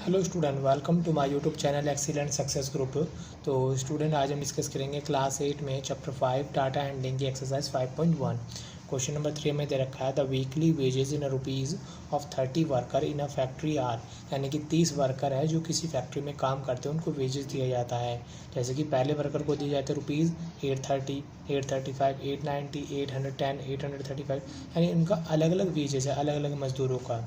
Hello student, welcome to my YouTube channel excellent success group. तो student, आज हम discuss करेंगे क्लास 8 में चैप्टर 5 डाटा हैंडलिंग की एक्सरसाइज 5.1। क्वेश्चन नंबर 3 में दे रखा है the weekly wages in rupees of 30 worker in a factory are, यानी कि 30 वर्कर है जो किसी फैक्ट्री में काम करते हैं, उनको वेजेस दिया जाता है। जैसे कि पहले वर्कर को दिए जाते हैं रुपीज़ 830, 835, 890, 810, 835, यानी उनका अलग अलग वेजेस है, अलग अलग मजदूरों का।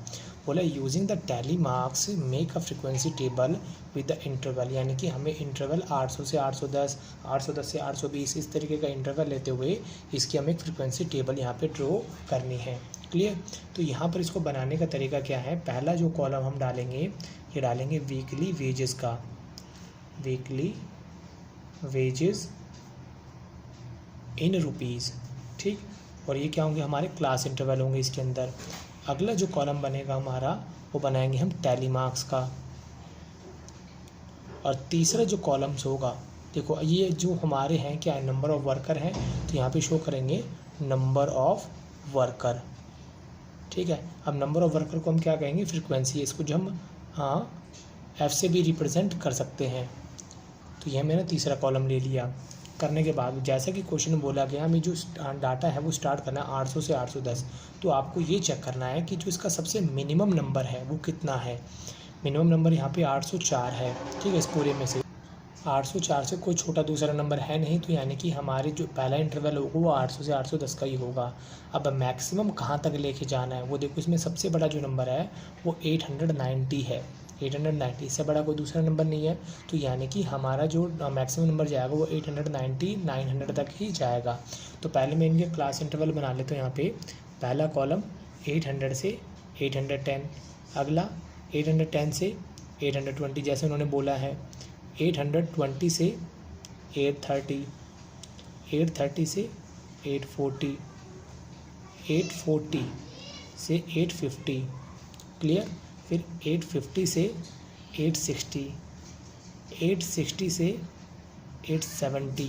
बोला using the tally marks make a frequency table with the interval, यानी कि हमें इंटरवल 800 से 810, 810 से 820 इस तरीके का इंटरवल लेते हुए इसकी हमें एक फ्रिक्वेंसी टेबल यहाँ पे ड्रॉ करनी है। क्लियर? तो यहाँ पर इसको बनाने का तरीका क्या है, पहला जो कॉलम हम डालेंगे ये डालेंगे वीकली वेजेस का, वीकली वेजेस इन रुपीज़, ठीक। और ये क्या होंगे, हमारे क्लास इंटरवल होंगे इसके अंदर। अगला जो कॉलम बनेगा हमारा वो बनाएंगे हम टैली मार्क्स का। और तीसरा जो कॉलम्स होगा, देखो ये जो हमारे हैं क्या है, नंबर ऑफ़ वर्कर हैं, तो यहाँ पे शो करेंगे नंबर ऑफ़ वर्कर, ठीक है। अब नंबर ऑफ़ वर्कर को हम क्या कहेंगे, फ्रीक्वेंसी, इसको जो हम एफ से भी रिप्रेजेंट कर सकते हैं। तो यह मैंने तीसरा कॉलम ले लिया। करने के बाद जैसा कि क्वेश्चन में बोला गया, हमें जो डाटा है वो स्टार्ट करना है 800 से 810। तो आपको ये चेक करना है कि जो इसका सबसे मिनिमम नंबर है वो कितना है। मिनिमम नंबर यहाँ पे 804 है, ठीक है। इस पूरे में से 804 से कोई छोटा दूसरा नंबर है नहीं, तो यानी कि हमारे जो पहला इंटरवल होगा वो 800 से 810 का ही होगा। अब मैक्सिमम कहाँ तक लेके जाना है वो देखो, इसमें सबसे बड़ा जो नंबर है वो 890 है। 890, इससे बड़ा कोई दूसरा नंबर नहीं है, तो यानी कि हमारा जो मैक्सिमम नंबर जाएगा वो 890, 900 तक ही जाएगा। तो पहले मैं इनके क्लास इंटरवल बना लेता हूँ। यहाँ पे पहला कॉलम 800 से 810, अगला 810 से 820 जैसे उन्होंने बोला है, 820 से 830, 830 से 840, 840 से 850, क्लियर। फिर 850 से 860, 860 से 870,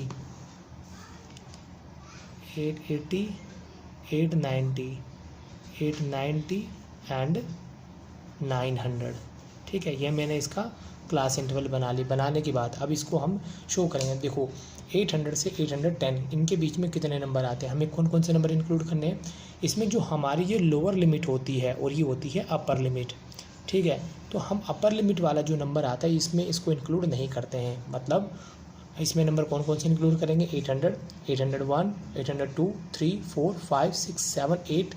880, 890, 890 एंड 900, ठीक है। यह मैंने इसका क्लास इंटरवल बना ली। बनाने के बाद अब इसको हम शो करेंगे। देखो 800 से 810 इनके बीच में कितने नंबर आते हैं, हमें कौन कौन से नंबर इंक्लूड करने हैं। इसमें जो हमारी ये लोअर लिमिट होती है और ये होती है अपर लिमिट, ठीक है। तो हम अपर लिमिट वाला जो नंबर आता है इसमें इसको इंक्लूड नहीं करते हैं। मतलब इसमें नंबर कौन कौन से इंक्लूड करेंगे, 800, 801, 802, 3, 4, 5, 6, 7, 8,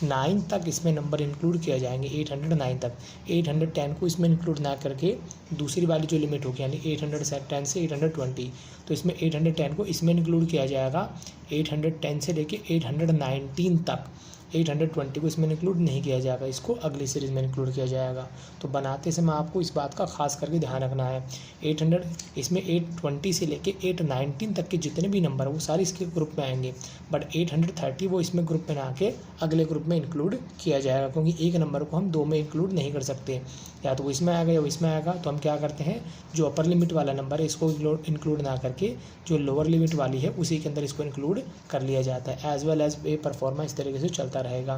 9 तक इसमें नंबर इंक्लूड किया जाएंगे, 809 तक। 810 को इसमें इंक्लूड ना करके दूसरी वाली जो लिमिट होगी, यानी 810 से 820, तो इसमें 810 को इसमें इंक्लूड किया जाएगा। 810 से लेके 819 तक 820 को इसमें इंक्लूड नहीं किया जाएगा, इसको अगली सीरीज़ में इंक्लूड किया जाएगा। तो बनाते समय आपको इस बात का खास करके ध्यान रखना है। 800 इसमें 820 से लेके 819 तक के जितने भी नंबर वो सारे इसके ग्रुप में आएंगे, बट 830 वो इसमें ग्रुप में ना आके अगले ग्रुप में इंक्लूड किया जाएगा, क्योंकि एक नंबर को हम दो में इंक्लूड नहीं कर सकते, या तो वो इसमें आएगा या वो इसमें आएगा। तो हम क्या करते हैं, जो अपर लिमिट वाला नंबर है इसको इंक्लूड ना करके जो लोअर लिमिट वाली है उसी के अंदर इसको इंक्लूड कर लिया जाता है। As well as a performance इस तरीके से चलता रहेगा।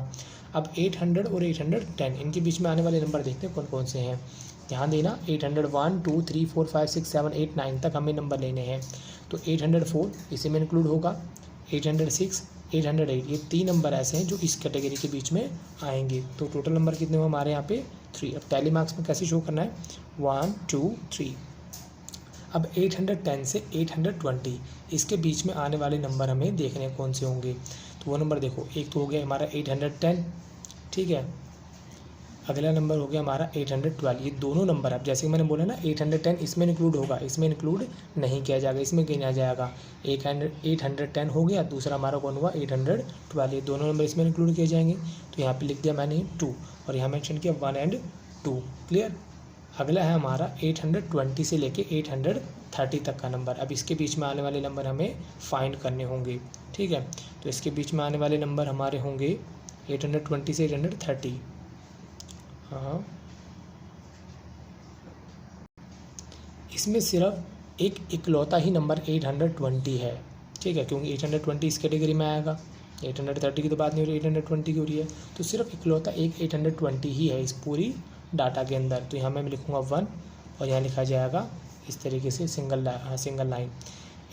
अब 800 और 810 इनके बीच में आने वाले नंबर देखते हैं कौन कौन से हैं। ध्यान देना, 801, 2, 3, 4, 5, 6, 7, 8, 9 तक हमें नंबर लेने हैं। तो 804 इसी में इंक्लूड होगा, 806, 808, ये 3 नंबर ऐसे हैं जो इस कैटेगरी के बीच में आएंगे। तो टोटल नंबर कितने हुए हमारे यहाँ पे 3। अब टैली मार्क्स में कैसे शो करना है, 1, 2, 3। अब 810 से 820 इसके बीच में आने वाले नंबर हमें देखने कौन से होंगे। तो वो नंबर देखो, एक तो हो गया हमारा 810, ठीक है। अगला नंबर हो गया हमारा 812। ये दोनों नंबर, अब जैसे कि मैंने बोला ना 810 इसमें इंक्लूड होगा, इसमें इंक्लूड नहीं किया जाएगा, इसमें गिना जाएगा। 810 हो गया, दूसरा हमारा कौन हुआ 812, ये दोनों नंबर इसमें इंक्लूड किए जाएंगे। तो यहाँ पे लिख दिया मैंने 2 और यहाँ मेंशन किया 1 और 2, क्लियर। अगला है हमारा 820 से लेके 830 तक का नंबर। अब इसके बीच में आने वाले नंबर हमें फाइंड करने होंगे, ठीक है। तो इसके बीच में आने वाले नंबर हमारे होंगे 820 से 830। हाँ, इसमें सिर्फ एक इकलौता ही नंबर 820 है, ठीक है, क्योंकि 820 इस कैटेगरी में आएगा। 830 की तो बात नहीं हो रही, 820 की हो रही है। तो सिर्फ इकलौता एक 820 ही है इस पूरी डाटा के अंदर, तो यहाँ मैं लिखूँगा 1 और यहाँ लिखा जाएगा इस तरीके से सिंगल लाइन।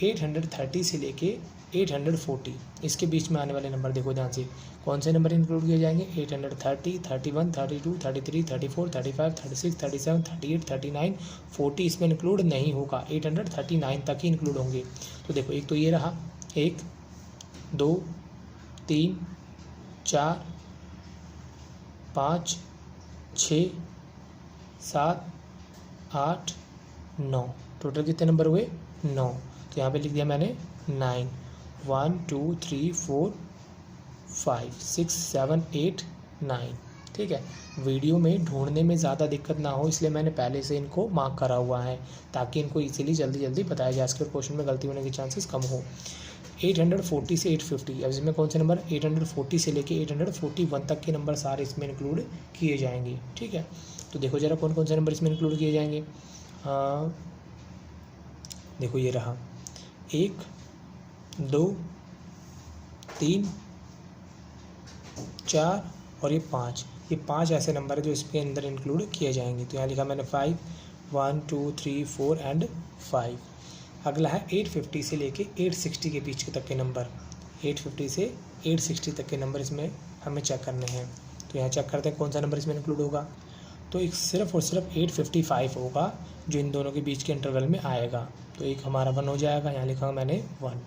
830 से लेके 840 इसके बीच में आने वाले नंबर देखो ध्यान से, कौन से नंबर इंक्लूड किए जाएंगे? 830, 31, 32, 33, 34, 35, 36, 37, 38, 39, 40 इसमें इंक्लूड नहीं होगा, 839 तक ही इंक्लूड होंगे। तो देखो एक तो ये रहा, 1 2 3 4 5 6 7 8 9, टोटल कितने नंबर हुए? 9। तो यहाँ पे लिख दिया मैंने 9, 1 2 3 4 5 6 7 8 9। ठीक है, वीडियो में ढूंढने में ज़्यादा दिक्कत ना हो इसलिए मैंने पहले से इनको मार्क करा हुआ है ताकि इनको इजीली जल्दी बताया जा सके, क्वेश्चन में गलती होने के चांसेस कम हो। 840 से 850, अब इसमें कौन से नंबर? 840 से लेके 841 तक के नंबर सारे इसमें इंक्लूड किए जाएंगे। ठीक है, तो देखो जरा कौन कौन से नंबर इसमें इंक्लूड किए जाएंगे। देखो ये रहा 1 2 3 4 और ये 5, ये 5 ऐसे नंबर है जो इसके अंदर इंक्लूड किए जाएंगे। तो यहाँ लिखा मैंने 5, 1 2 3 4 एंड 5। अगला है 850 से लेके 860 के बीच तक के नंबर, 850 से 860 तक के नंबर इसमें हमें चेक करने हैं। तो यहाँ चेक करते हैं कौन सा नंबर इसमें इंक्लूड होगा। तो एक सिर्फ और सिर्फ 855 होगा जो इन दोनों के बीच के इंटरवल में आएगा, तो एक हमारा 1 हो जाएगा, यहाँ लिखा मैंने 1।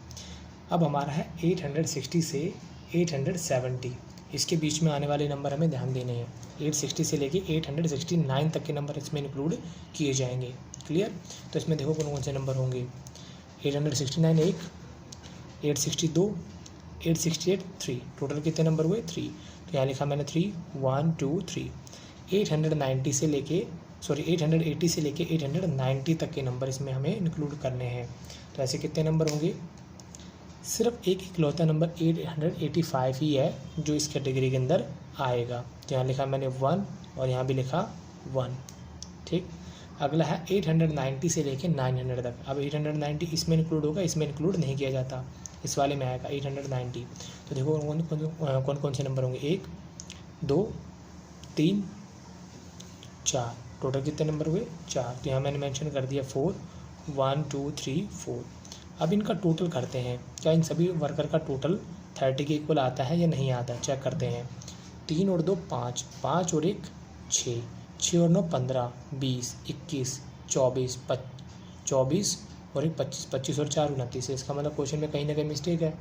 अब हमारा है 860 से 870, इसके बीच में आने वाले नंबर हमें ध्यान देने हैं। 860 से लेके 869 तक के नंबर इसमें इंक्लूड किए जाएंगे। क्लियर? तो इसमें देखो कौन कौन से नंबर होंगे। 869 1, 862, 868 3, टोटल कितने नंबर हुए? 3। तो यहाँ लिखा मैंने 3 1 2 3। 880 से लेके 890 तक के नंबर इसमें हमें इंक्लूड करने हैं। तो ऐसे कितने नंबर होंगे? सिर्फ एक इकलौता नंबर 885 ही है जो इस कैटेगरी के अंदर आएगा। तो यहाँ लिखा मैंने 1 और यहाँ भी लिखा 1। ठीक, अगला है 890 से लेके 900 तक। अब 890 इसमें इंक्लूड होगा, इसमें इंक्लूड नहीं किया जाता, इस वाले में आएगा 890। तो देखो कौन कौन से नंबर होंगे। 1 2 3 4, टोटल कितने नंबर हुए? 4। तो यहाँ मैंने मेंशन कर दिया 4 1 2 3 4। अब इनका टोटल करते हैं, क्या इन सभी वर्कर का टोटल 30 के इक्वल आता है या नहीं आता, चेक करते हैं। 3 और 2 5, 5 और 1 6, 6 और 9 15, 20 21 24 24 और 1 25, 25 और 4 29 है। इसका मतलब क्वेश्चन में कहीं ना कहीं मिस्टेक है।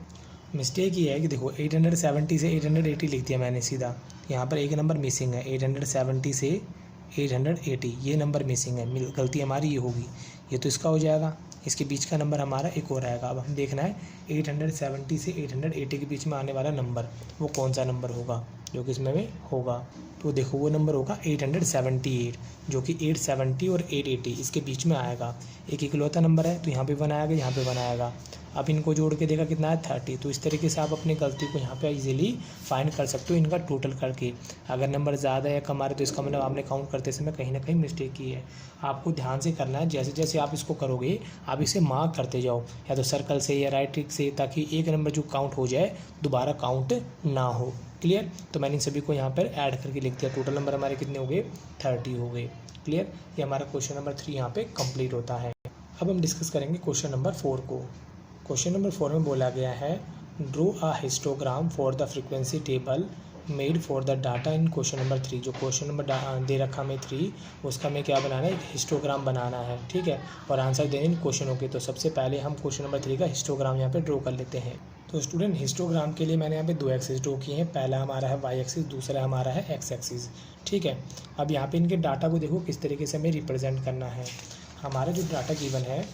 मिस्टेक ये है कि देखो 870 से 880 लिख दिया मैंने सीधा, यहाँ पर एक नंबर मिसिंग है। 870 से 880 ये नंबर मिसिंग है, गलती हमारी ये होगी, ये तो इसका हो जाएगा, इसके बीच का नंबर हमारा एक और आएगा। अब हम देखना है 870 से 880 के बीच में आने वाला नंबर वो कौन सा नंबर होगा जो कि इसमें में होगा। तो देखो वो नंबर होगा 878, जो कि 870 और 880 इसके बीच में आएगा। एक इकलौता नंबर है तो यहाँ पे 1 आएगा, यहाँ पे 1 आएगा। अब इनको जोड़ के देखा कितना है 30। तो इस तरीके से आप अपनी गलती को यहाँ पे इजीली फाइंड कर सकते हो इनका टोटल करके। अगर नंबर ज़्यादा या कम आ रहे तो इसका मतलब आपने काउंट करते समय कहीं ना कहीं मिस्टेक की है। आपको ध्यान से करना है, जैसे जैसे आप इसको करोगे आप इसे मार्क करते जाओ, या तो सर्कल से या राइट ट्रिक से, ताकि एक नंबर जो काउंट हो जाए दोबारा काउंट ना हो। क्लियर? तो मैंने इन सभी को यहाँ पर ऐड करके लिख दिया, टोटल नंबर हमारे कितने हो गए? 30 हो गए। क्लियर? ये हमारा क्वेश्चन नंबर 3 यहाँ पे कंप्लीट होता है। अब हम डिस्कस करेंगे क्वेश्चन नंबर 4 को। क्वेश्चन नंबर 4 में बोला गया है draw a histogram for the frequency table made for the data in question number 3। जो क्वेश्चन नंबर दे रखा हमें 3, उसका हमें क्या बनाना है? एक हिस्टोग्राम बनाना है। ठीक है, और आंसर देने इन क्वेश्चनों के। तो सबसे पहले हम क्वेश्चन नंबर 3 का हिस्टोग्राम यहाँ पे ड्रॉ कर लेते हैं। तो स्टूडेंट हिस्टोग्राम के लिए मैंने यहाँ पे 2 एक्सिस ड्रॉ किए हैं। पहला हमारा है वाई एक्सिस, दूसरा हमारा है एक्स एक्सिस। ठीक है, अब यहाँ पे इनके डाटा को देखो किस तरीके से हमें रिप्रेजेंट करना है। हमारा जो डाटा गिवन है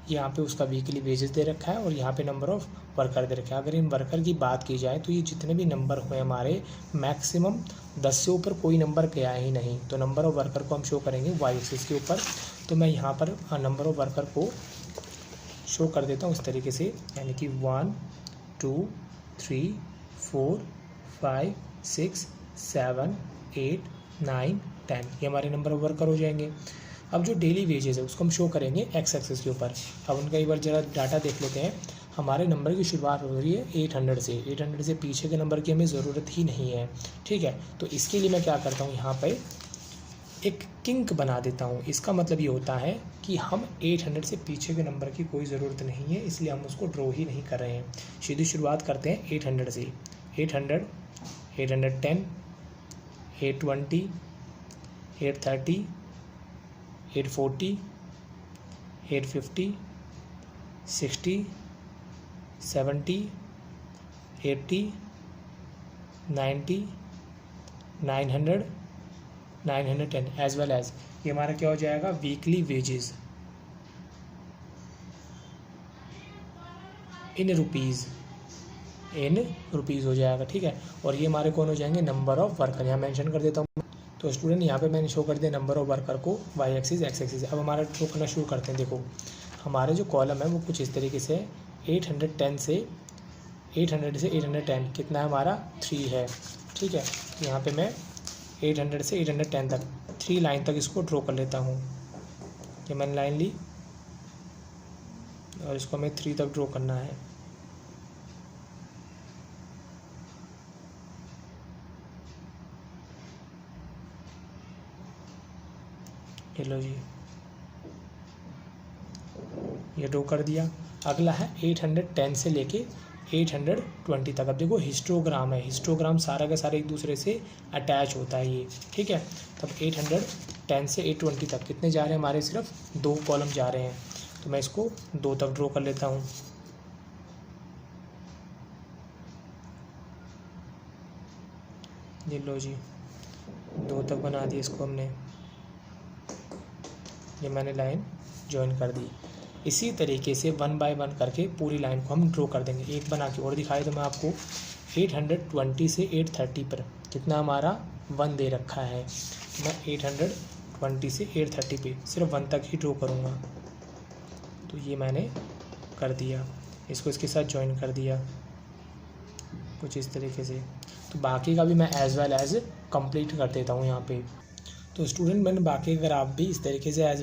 यहाँ पे उसका वीकली वेजेस दे रखा है और यहाँ पे नंबर ऑफ़ वर्कर दे रखा है। अगर इन वर्कर की बात की जाए तो ये जितने भी नंबर हुए हमारे मैक्सिमम 10 से ऊपर कोई नंबर गया ही नहीं। तो नंबर ऑफ़ वर्कर को हम शो करेंगे वाई एक्सिस के ऊपर। तो मैं यहाँ पर नंबर ऑफ़ वर्कर को शो कर देता हूँ इस तरीके से, यानी कि 1 2 3 4 5 6 7 8 9 10 ये हमारे नंबर ऑफ़ वर्कर हो जाएंगे। अब जो डेली वेजेस है उसको हम शो करेंगे एक्स एक्सिस के ऊपर। अब उनका एक बार जरा डाटा देख लेते हैं। हमारे नंबर की शुरुआत हो रही है 800 से। 800 से पीछे के नंबर की हमें ज़रूरत ही नहीं है। ठीक है, तो इसके लिए मैं क्या करता हूँ, यहाँ पे एक किंक बना देता हूँ। इसका मतलब ये होता है कि हम 800 से पीछे के नंबर की कोई ज़रूरत नहीं है, इसलिए हम उसको ड्रॉ ही नहीं कर रहे हैं। सीधी शुरुआत करते हैं 800 से। 800, 810, 820, 830, 840, 850, 60, 70, 80, 90, 900, 910 एज वेल एज ये हमारा क्या हो जाएगा, वीकली वेजेस इन रुपीज़ हो जाएगा। ठीक है, और ये हमारे कौन हो जाएंगे, नंबर ऑफ वर्कर। यहाँ मेंशन कर देता हूँ। तो स्टूडेंट यहाँ पे मैंने शो कर दिया नंबर ऑफ वर्कर को वाई एक्सिस एक्स एक्सिस। अब हमारा शो करना शुरू करते हैं। देखो हमारे जो कॉलम है वो कुछ इस तरीके से 810 से 810 कितना है हमारा 3 है। ठीक है, तो यहाँ पे मैं 800 से 810 तक 3 लाइन तक इसको ड्रॉ कर लेता हूँ। ये मैंने लाइन ली और इसको हमें 3 तक ड्रॉ करना है। ये लो जी, ये ड्रॉ कर दिया। अगला है 810 से लेके 820 तक। अब देखो हिस्टोग्राम है, हिस्टोग्राम सारा का सारा एक दूसरे से अटैच होता है ये। ठीक है, तब 810 से 820 तक कितने जा रहे हैं हमारे, सिर्फ 2 कॉलम जा रहे हैं। तो मैं इसको 2 तक ड्रॉ कर लेता हूँ। ये लो जी, 2 तक बना दिए इसको हमने। ये मैंने लाइन ज्वाइन कर दी। इसी तरीके से 1 बाय 1 करके पूरी लाइन को हम ड्रॉ कर देंगे। एक बना के और दिखाई तो मैं आपको 820 से 830 पर कितना हमारा 1 दे रखा है। मैं 820 से 830 पे सिर्फ 1 तक ही ड्रॉ करूँगा। तो ये मैंने कर दिया, इसको इसके साथ ज्वाइन कर दिया कुछ इस तरीके से। तो बाकी का भी मैं एज वेल एज कंप्लीट कर देता हूँ यहाँ पे। तो स्टूडेंट मैंने बाकी का ग्राफ भी इस तरीके से एज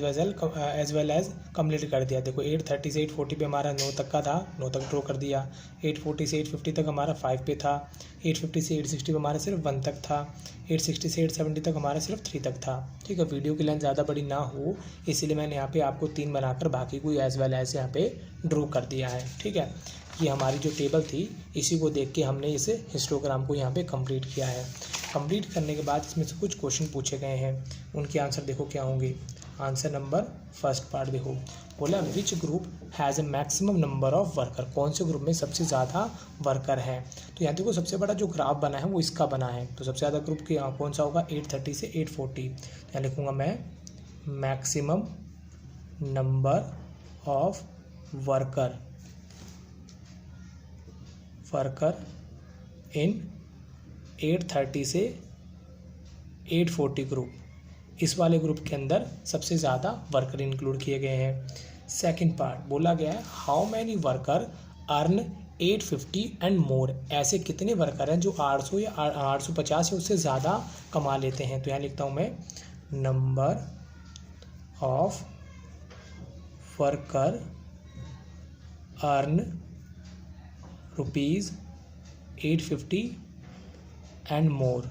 वेल एज कंप्लीट कर दिया। देखो 830 से 840 पे हमारा 9 तक का था, 9 तक ड्रॉ कर दिया। 840 से 850 तक हमारा 5 पे था। 850 से 860 पे हमारा सिर्फ 1 तक था। 860 से 870 तक हमारा सिर्फ 3 तक था। ठीक है, वीडियो की लेंथ ज़्यादा बड़ी ना हो इसीलिए मैंने यहाँ पे आपको 3 बनाकर बाकी को एज वेल एज यहाँ पे ड्रॉ कर दिया है। ठीक है, ये हमारी जो टेबल थी इसी को देख के हमने इस हिस्टोग्राम को यहाँ पे कंप्लीट किया है। कंप्लीट करने के बाद इसमें से कुछ क्वेश्चन पूछे गए हैं, उनके आंसर देखो क्या होंगे। आंसर नंबर फर्स्ट पार्ट देखो, बोला which group has a maximum number of worker, कौन से ग्रुप में सबसे ज़्यादा वर्कर हैं। तो यहाँ देखो सबसे बड़ा जो ग्राफ बना है वो इसका बना है। तो सबसे ज़्यादा ग्रुप के कौन सा होगा, 830 से 840। यहाँ लिखूँगा मैं maximum number of worker in 830 से 840 ग्रुप, इस वाले ग्रुप के अंदर सबसे ज़्यादा वर्कर इंक्लूड किए गए हैं। सेकंड पार्ट बोला गया है how many worker earn 850 and more, ऐसे कितने वर्कर हैं जो 800 या 850 या उससे ज़्यादा कमा लेते हैं। तो यहाँ लिखता हूँ मैं number of worker earn ₹850 and more,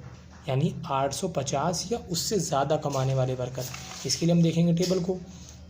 यानी 850 या उससे ज़्यादा कमाने वाले वर्कर। इसके लिए हम देखेंगे टेबल को।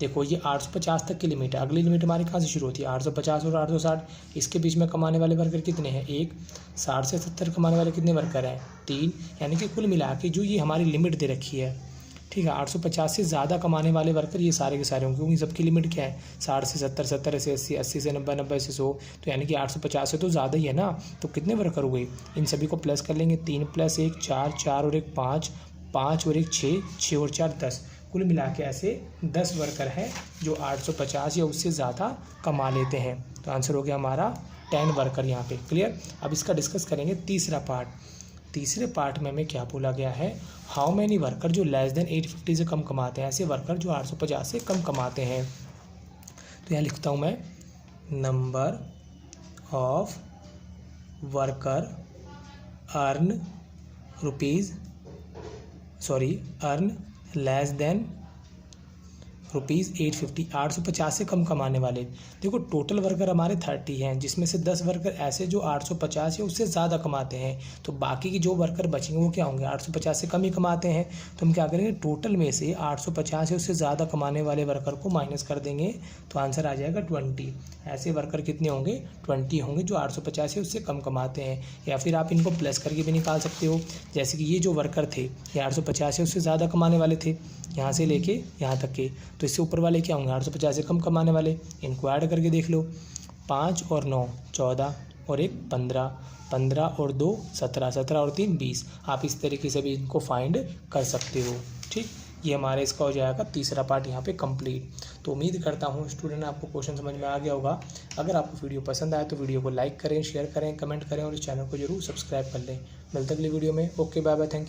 देखो ये 850 तक की लिमिट है, अगली लिमिट हमारी कहाँ से शुरू होती है, 850 और 860। इसके बीच में कमाने वाले वर्कर कितने हैं, 1। 60 से 70 कमाने वाले कितने वर्कर हैं, 3। यानी कि कुल मिला के जो ये हमारी लिमिट दे रखी है, ठीक है, 850 से ज़्यादा कमाने वाले वर्कर ये सारे के सारे होंगे, क्योंकि सबकी लिमिट क्या है, 60 से 70, 70 से 80, 80 से 90, 90 से 100। तो यानी कि 850 से तो ज़्यादा ही है ना। तो कितने वर्कर हो गए, इन सभी को प्लस कर लेंगे, 3 + 1 4, 4 और 1 5, 5 और 1 6, 6 और 4 10। कुल मिला के ऐसे 10 वर्कर हैं जो 850 या उससे ज़्यादा कमा लेते हैं। तो आंसर हो गया हमारा 10 वर्कर यहाँ पे। क्लियर। अब इसका डिस्कस करेंगे तीसरा पार्ट। तीसरे पार्ट में हमें क्या बोला गया है, हाउ मैनी वर्कर जो लेस देन 850 से कम कमाते हैं, ऐसे वर्कर जो 850 से कम कमाते हैं। तो यहाँ लिखता हूँ मैं number of worker earn less than ₹850, 850 से कम कमाने वाले। देखो टोटल वर्कर हमारे 30 हैं, जिसमें से 10 वर्कर ऐसे जो 850 या उससे ज़्यादा कमाते हैं, तो बाकी के जो वर्कर बचेंगे वो क्या होंगे, 850 से कम ही कमाते हैं। तो हम क्या करेंगे, टोटल में से 850 या उससे ज़्यादा कमाने वाले वर्कर को माइनस कर देंगे, तो आंसर आ जाएगा 20। ऐसे वर्कर कितने होंगे, 20 होंगे जो 850 या उससे कम कमाते हैं। या फिर आप इनको प्लस करके भी निकाल सकते हो, जैसे कि ये जो वर्कर थे ये 850 या उससे ज़्यादा कमाने वाले थे, यहाँ से लेके यहाँ तक के, तो इससे ऊपर वाले क्या होंगे, 850 से कम कमाने वाले। इनको ऐड करके देख लो, 5 और 9 14 और 1 15, 15 और 2 17, 17 और 3 20। आप इस तरीके से भी इनको फाइंड कर सकते हो। ठीक, ये हमारे इसका हो जाएगा तीसरा पार्ट यहाँ पे कंप्लीट। तो उम्मीद करता हूँ स्टूडेंट आपको क्वेश्चन समझ में आ गया होगा। अगर आपको वीडियो पसंद आए तो वीडियो को लाइक करें, शेयर करें, कमेंट करें और इस चैनल को जरूर सब्सक्राइब कर लें। मिलते अगली वीडियो में। Okay, bye bye, thank you.